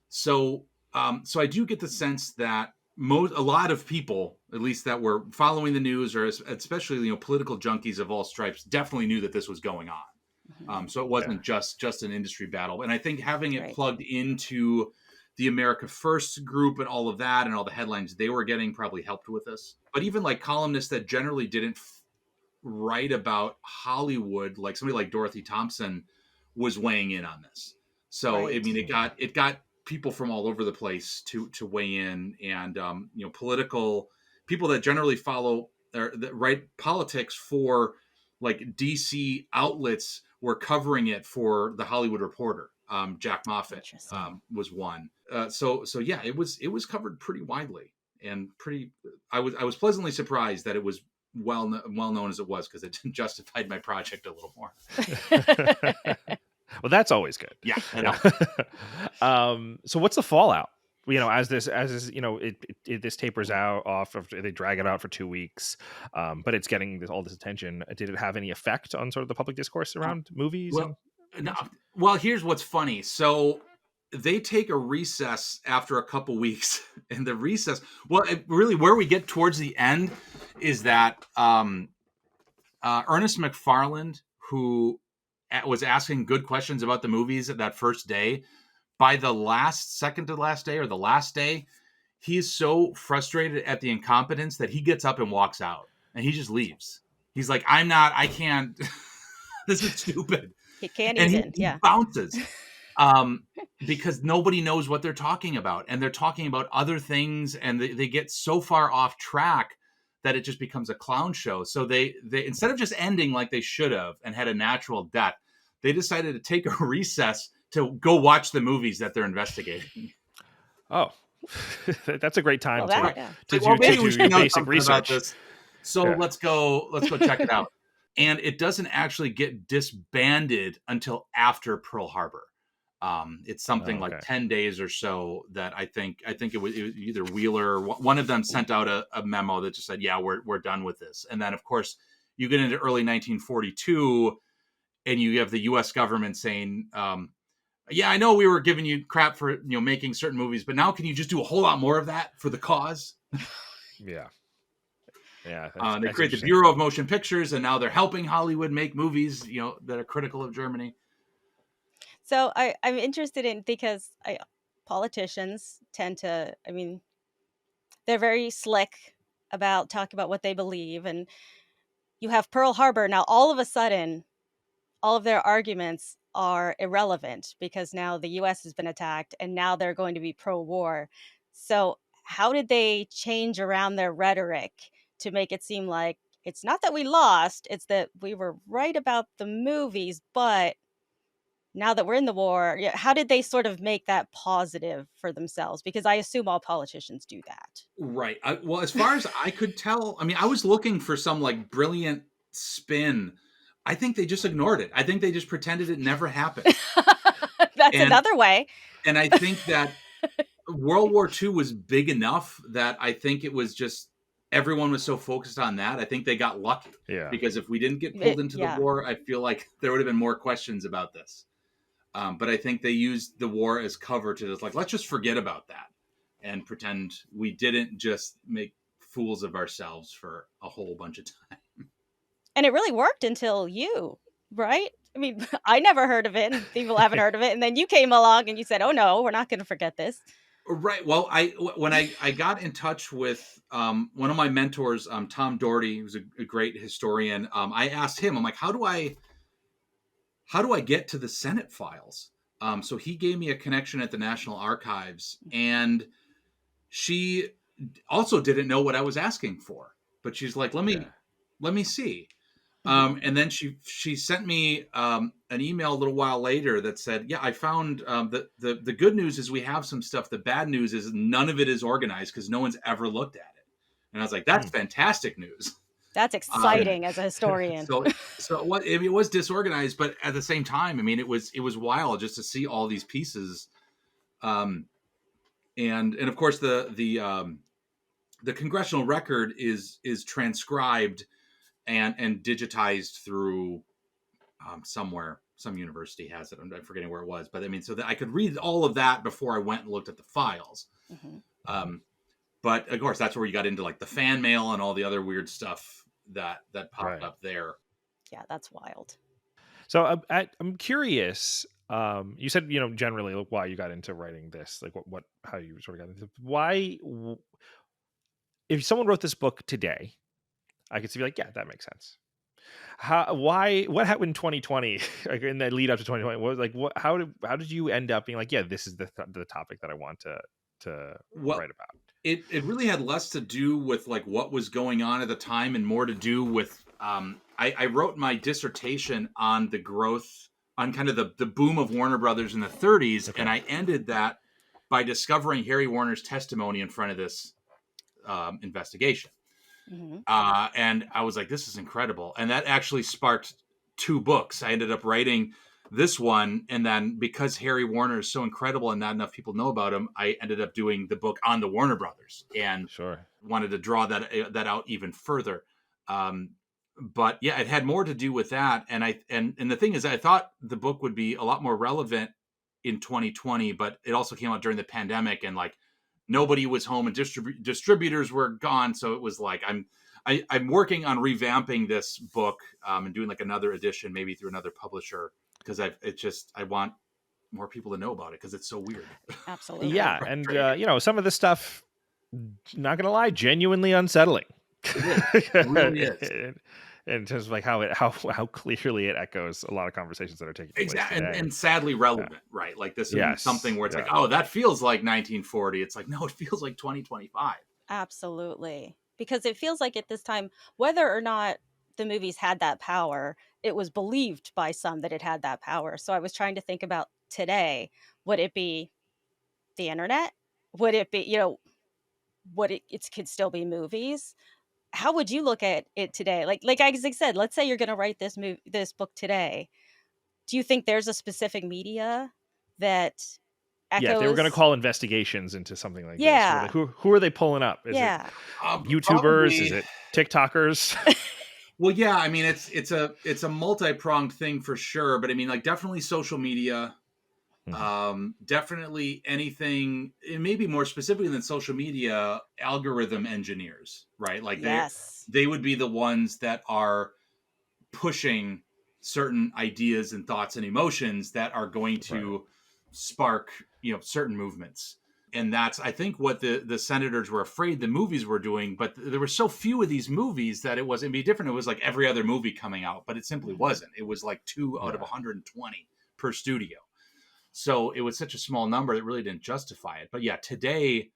So I do get the sense that a lot of people, at least that were following the news, or especially political junkies of all stripes, definitely knew that this was going on. So it wasn't just an industry battle. And I think having it plugged into the America First group and all of that and all the headlines they were getting probably helped with this. But even like columnists that generally didn't write about Hollywood, like somebody like Dorothy Thompson, was weighing in on this. So I mean, it got people from all over the place to weigh in, and political people that generally follow or that write politics for like DC outlets were covering it for the Hollywood Reporter. Jack Moffat was one. So yeah, it was covered pretty widely and pretty. I was pleasantly surprised that it was well known as it was, because it justified my project a little more. Well, that's always good. Yeah. So what's the fallout? As this this tapers out off, they drag it out for 2 weeks, but it's getting all this attention. Did it have any effect on sort of the public discourse around movies? Well, here's what's funny. So they take a recess after a couple weeks, and the recess, really where we get towards the end is that Ernest McFarland, who was asking good questions about the movies at that first day, by the second to last day or the last day, he is so frustrated at the incompetence that he gets up and walks out, and he just leaves. He's like, I can't, this is stupid. He can't even. He bounces because nobody knows what they're talking about, and they're talking about other things, and they get so far off track that it just becomes a clown show. So they instead of just ending like they should have and had a natural death, they decided to take a recess to go watch the movies that they're investigating. Oh, that's a great time to do your basic research. This. So let's go check it out. And it doesn't actually get disbanded until after Pearl Harbor. It's something like 10 days or so that I think it was either Wheeler, one of them sent out a memo that just said, yeah, we're done with this. And then of course you get into early 1942 and you have the US government saying, yeah, I know we were giving you crap for, making certain movies, but now can you just do a whole lot more of that for the cause? Yeah. Yeah, they create the Bureau of Motion Pictures, and now they're helping Hollywood make movies, that are critical of Germany. So I'm interested in, because politicians tend to, they're very slick about talking about what they believe. And you have Pearl Harbor. Now, all of a sudden, all of their arguments are irrelevant because now the U.S. has been attacked and now they're going to be pro-war. So how did they change around their rhetoric to make it seem like it's not that we lost, it's that we were right about the movies, but now that we're in the war, how did they sort of make that positive for themselves? Because I assume all politicians do that. Right. Well, as far as I could tell, I was looking for some like brilliant spin. I think they just ignored it. I think they just pretended it never happened. That's another way. And I think that World War II was big enough that I think it was just, everyone was so focused on that. I think they got lucky. Yeah. Because if we didn't get pulled into the war, I feel like there would have been more questions about this. But I think they used the war as cover to just like, let's just forget about that and pretend we didn't just make fools of ourselves for a whole bunch of time. And it really worked until you, right? I never heard of it, and people haven't heard of it. And then you came along and you said, oh no, we're not going to forget this. Right. Well, when I got in touch with one of my mentors, Tom Doherty, who's a great historian, I asked him, I'm like, how do I how do I get to the Senate files? So he gave me a connection at the National Archives, and she also didn't know what I was asking for, but she's like, let me see. And then she sent me an email a little while later that said, yeah, I found the good news is we have some stuff. The bad news is none of it is organized because no one's ever looked at it. And I was like, that's fantastic news. That's exciting as a historian. So what it was disorganized, but at the same time, I mean, it was wild just to see all these pieces. And of course the congressional record is transcribed and digitized through somewhere. Some university has it. I'm forgetting where it was, but I mean, so that I could read all of that before I went and looked at the files. But of course, that's where you got into like the fan mail and all the other weird stuff that popped up there. Yeah, that's wild. So I'm curious. You said, generally, like, why you got into writing this, like how you sort of got into why. If someone wrote this book today, I could see like, yeah, that makes sense. What happened in 2020 in the lead up to 2020? What was like, how did you end up being like, yeah, this is the topic that I want to write about? It really had less to do with like what was going on at the time and more to do with I wrote my dissertation on the growth on kind of the boom of Warner Brothers in the 30s, and I ended that by discovering Harry Warner's testimony in front of this investigation. And I was like, this is incredible. And that actually sparked 2 books. I ended up writing this one, and then because Harry Warner is so incredible and not enough people know about him, I ended up doing the book on the Warner Brothers, and wanted to draw that out even further. But yeah, it had more to do with that. And the thing is, I thought the book would be a lot more relevant in 2020, but it also came out during the pandemic, and like nobody was home and distributors were gone. So it was like, I'm working on revamping this book and doing like another edition, maybe through another publisher, because I want more people to know about it because it's so weird. Absolutely. Yeah. And, some of this stuff, not going to lie, genuinely unsettling. It really is. In terms of like how clearly it echoes a lot of conversations that are taking place today. And sadly relevant, right? Like this is something where it's like, oh, that feels like 1940. It's like, no, it feels like 2025. Absolutely. Because it feels like at this time, whether or not the movies had that power, it was believed by some that it had that power. So I was trying to think about today, would it be the internet? Would it be, it could still be movies? How would you look at it today? Like I said, let's say you're going to write this book today. Do you think there's a specific media that echoes? Yeah, if they were going to call investigations into something like this, who are they pulling up? Is it YouTubers? Probably. Is it TikTokers? Well, yeah, I mean, it's a multi-pronged thing for sure, but I mean, like definitely social media, definitely anything, and maybe more specifically than social media, algorithm engineers, right? Like they would be the ones that are pushing certain ideas and thoughts and emotions that are going to spark, certain movements. And that's, I think, what the senators were afraid the movies were doing. But there were so few of these movies that it wasn't be different. It was like every other movie coming out, but it simply wasn't. It was like 2 out of 120 per studio. So it was such a small number that really didn't justify it. But yeah, today,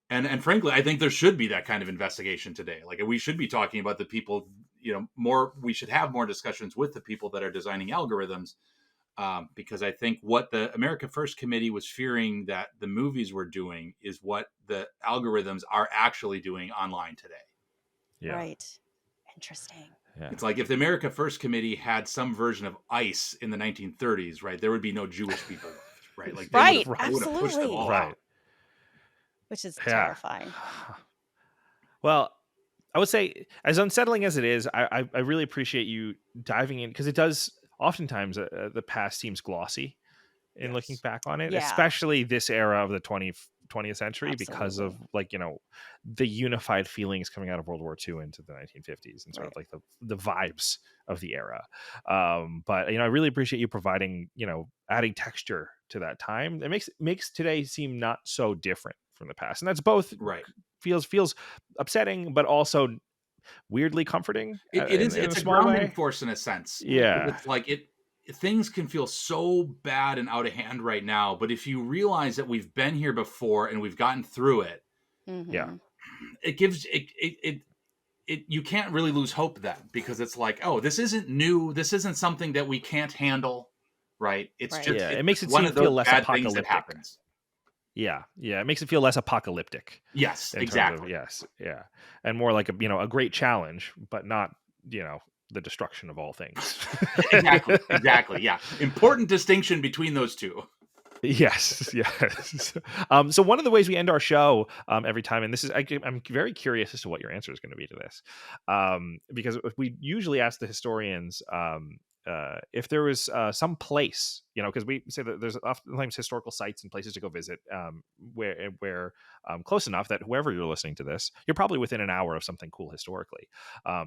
and frankly, I think there should be that kind of investigation today. Like we should be talking about the people, more. We should have more discussions with the people that are designing algorithms. Because I think what the America First Committee was fearing that the movies were doing is what the algorithms are actually doing online today. Yeah. Right. Interesting. Yeah. It's like if the America First Committee had some version of ICE in the 1930s, right, there would be no Jewish people left, right? Like they would have pushed them all out. Which is terrifying. Well, I would say, as unsettling as it is, I really appreciate you diving in, because it does. Oftentimes, the past seems glossy in looking back on it, especially this era of the 20th century, because of the unified feelings coming out of World War II into the 1950s and sort of like the vibes of the era. But I really appreciate you providing, adding texture to that time. It makes today seem not so different from the past, and that's both feels upsetting, but also weirdly comforting. It's a grounding force in a sense. Yeah, it's like things can feel so bad and out of hand right now, but if you realize that we've been here before and we've gotten through it, Yeah. it gives it you can't really lose hope then, because it's like, oh, this isn't new, this isn't something that we can't handle, right? It's Right. just Yeah. it's It makes just it one seem of those feel less bad things that apocalyptic. happens. Yeah. Yeah. It makes it feel less apocalyptic Yes, in terms of, exactly. yes. Yeah. And more like a great challenge, but not, the destruction of all things. Exactly. Yeah. Important distinction between those two. Yes, yes. So one of the ways we end our show every time, and this is I'm very curious as to what your answer is going to be to this, because we usually ask the historians if there was some place, because we say that there's oftentimes historical sites and places to go visit where close enough that whoever you're listening to this, you're probably within an hour of something cool historically.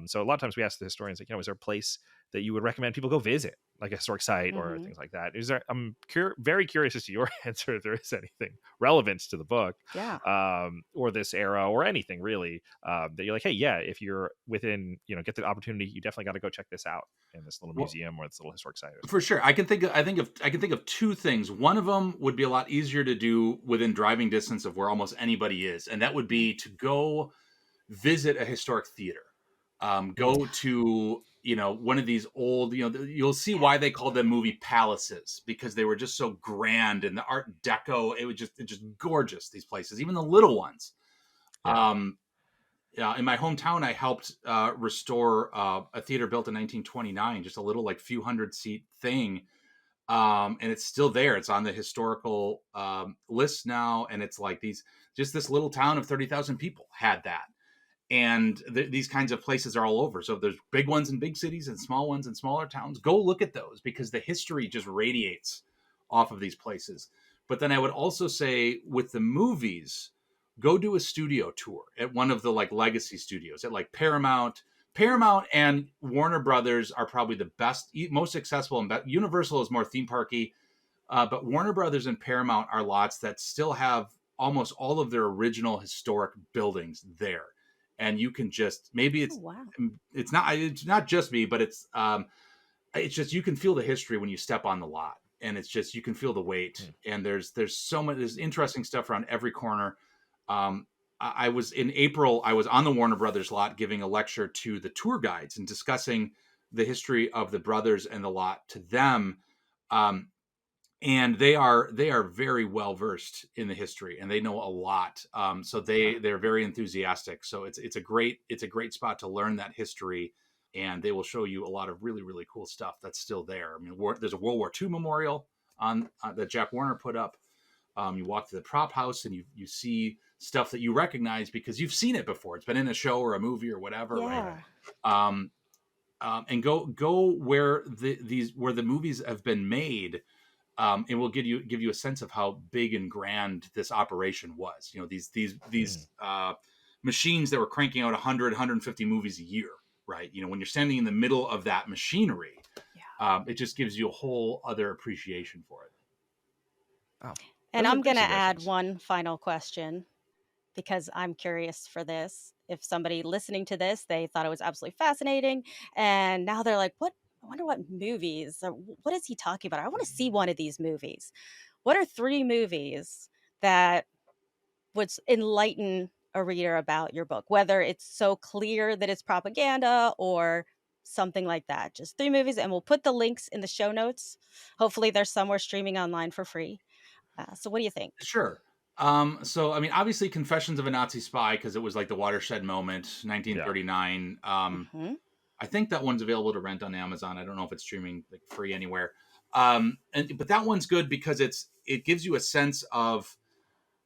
So a lot of times we ask the historians, like, is there a place that you would recommend people go visit, like a historic site or things like that? Is there? I'm very curious as to your answer if there is anything relevant to the book, Yeah. or this era or anything really, that you're like, hey, yeah, if you're within, get the opportunity, you definitely got to go check this out in this little museum or this little historic site. For sure, I can think of two things. One of them would be a lot easier to do within driving distance of where almost anybody is, and that would be to go visit a historic theater. Go to one of these old, you'll see why they called them movie palaces, because they were just so grand, and the Art Deco, it just gorgeous, these places, even the little ones. Yeah. In my hometown, I helped restore a theater built in 1929, just a little like few hundred seat thing, and it's still there. It's on the historical list now, and it's like this little town of 30,000 people had that. And these kinds of places are all over. So there's big ones in big cities and small ones in smaller towns. Go look at those, because the history just radiates off of these places. But then I would also say, with the movies, go do a studio tour at one of the like legacy studios at like Paramount. Paramount and Warner Brothers are probably the best, most accessible, and Universal is more theme parky. But Warner Brothers and Paramount are lots that still have almost all of their original historic buildings there. And you can just, maybe it's not just me, but it's just, you can feel the history when you step on the lot, and it's just, you can feel the weight. And there's so much, there's interesting stuff around every corner. I was in April, I was on the Warner Brothers lot giving a lecture to the tour guides and discussing the history of the brothers and the lot to them. And they are very well versed in the history, and they know a lot. So they're very enthusiastic. So it's a great spot to learn that history, and they will show you a lot of really, really cool stuff that's still there. I mean, there's a World War II memorial on that Jack Warner put up. You walk to the prop house and you see stuff that you recognize because you've seen it before. It's been in a show or a movie or whatever, right? And go where the movies have been made. And will give you a sense of how big and grand this operation was. These machines that were cranking out 150 movies a year, right? When you're standing in the middle of that machinery, it just gives you a whole other appreciation for it. Oh, and I'm going to add one final question, because I'm curious for this. If somebody listening to this, they thought it was absolutely fascinating, and now they're like, what? I wonder what movies, or what is he talking about? I want to see one of these movies. What are 3 movies that would enlighten a reader about your book, whether it's so clear that it's propaganda or something like that? Just 3 movies, and we'll put the links in the show notes. Hopefully they're somewhere streaming online for free. So what do you think? Sure. So, I mean, obviously Confessions of a Nazi Spy, because it was like the watershed moment, 1939. I think that one's available to rent on Amazon. I don't know if it's streaming like free anywhere. But that one's good because it gives you a sense of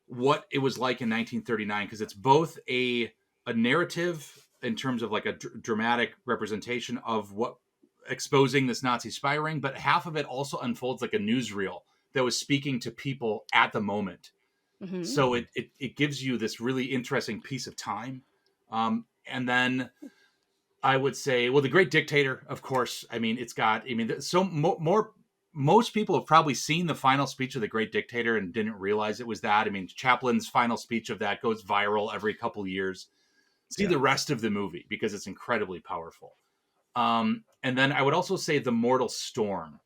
what it was like in 1939, because it's both a narrative in terms of like a dramatic representation of what exposing this Nazi spy ring, but half of it also unfolds like a newsreel that was speaking to people at the moment. So it gives you this really interesting piece of time. And then I would say, well, The Great Dictator, of course. I mean, most people have probably seen the final speech of The Great Dictator and didn't realize it was that. I mean, Chaplin's final speech of that goes viral every couple of years. See the rest of the movie, because it's incredibly powerful. And then I would also say The Mortal Storm,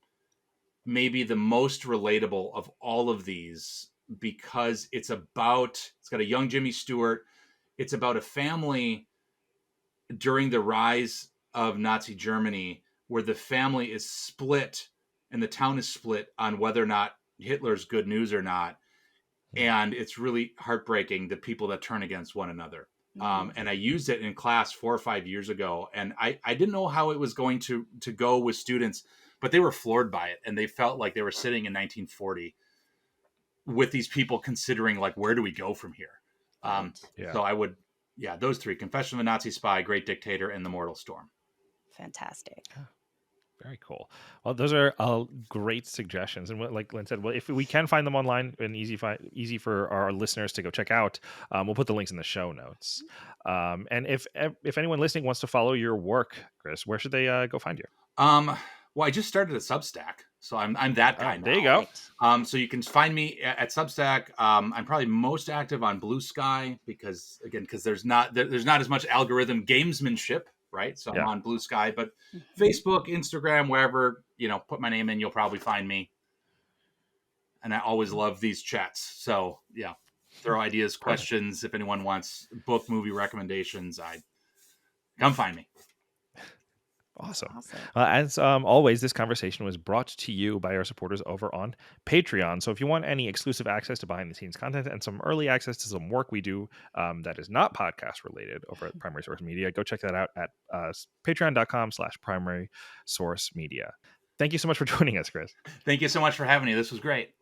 maybe the most relatable of all of these, because it's got a young Jimmy Stewart. It's about a family during the rise of Nazi Germany where the family is split and the town is split on whether or not Hitler's good news or not. And it's really heartbreaking, the people that turn against one another. And I used it in class 4 or 5 years ago, and I didn't know how it was going to go with students, but they were floored by it, and they felt like they were sitting in 1940 with these people considering, like, where do we go from here? So I would, those three: Confession of a Nazi Spy, Great Dictator, and The Mortal Storm. Fantastic. Very cool. Well, those are great suggestions, and like Lynn said, well, if we can find them online and easy for our listeners to go check out, we'll put the links in the show notes. And if anyone listening wants to follow your work, Chris, where should they go find you? Well, I just started a Substack, so I'm that guy now. There you go. So you can find me at Substack. I'm probably most active on Blue Sky because there's not as much algorithm gamesmanship, right? So I'm on Blue Sky, but Facebook, Instagram, wherever, put my name in, you'll probably find me. And I always love these chats. So throw ideas, questions. If anyone wants book, movie recommendations, come find me. Awesome. As always, this conversation was brought to you by our supporters over on Patreon. So if you want any exclusive access to behind the scenes content and some early access to some work we do that is not podcast related over at Primary Source Media, go check that out at patreon.com/primary source media. Thank you so much for joining us, Chris. Thank you so much for having me. This was great.